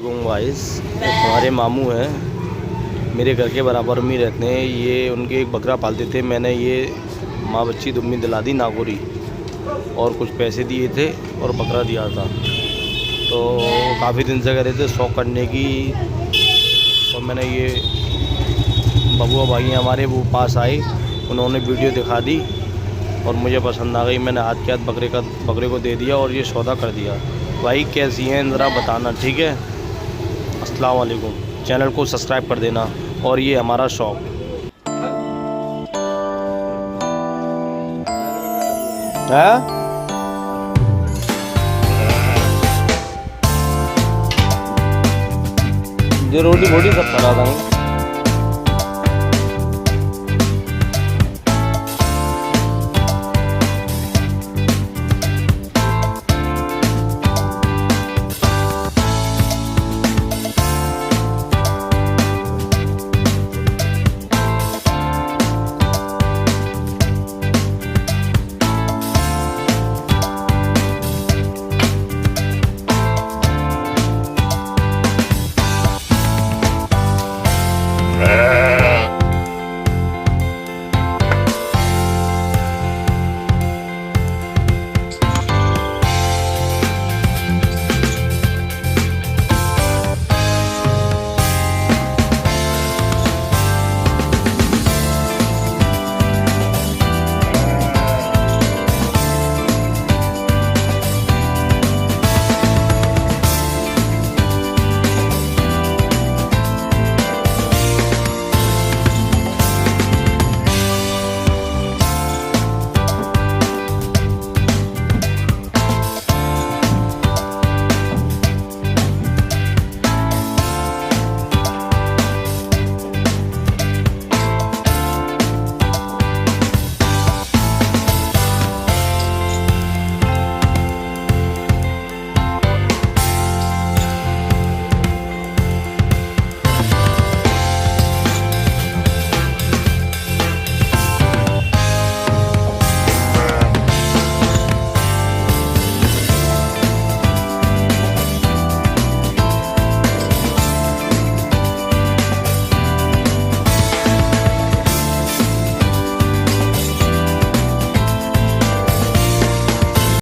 Vice हमारे मामू हैं, मेरे घर के बराबर में रहते हैं। ये उनके एक बकरा पालते थे। मैंने ये माँ बच्ची दुम्मी दिला दी नागौरी और कुछ पैसे दिए थे और बकरा दिया था। तो काफ़ी दिन से कह रहे थे शौक करने की। और मैंने ये बबुआ भाई हमारे वो पास आए, उन्होंने वीडियो दिखा दी और मुझे पसंद आ गई। मैंने हाथ के हाथ बकरे को दे दिया और ये सौदा कर दिया। भाई कैसी हैं ज़रा बताना, ठीक है। अस्सलाम वालेकुम। चैनल को सब्सक्राइब कर देना। और ये हमारा शौक है। जो रोटी बोटी सब खा रहा था।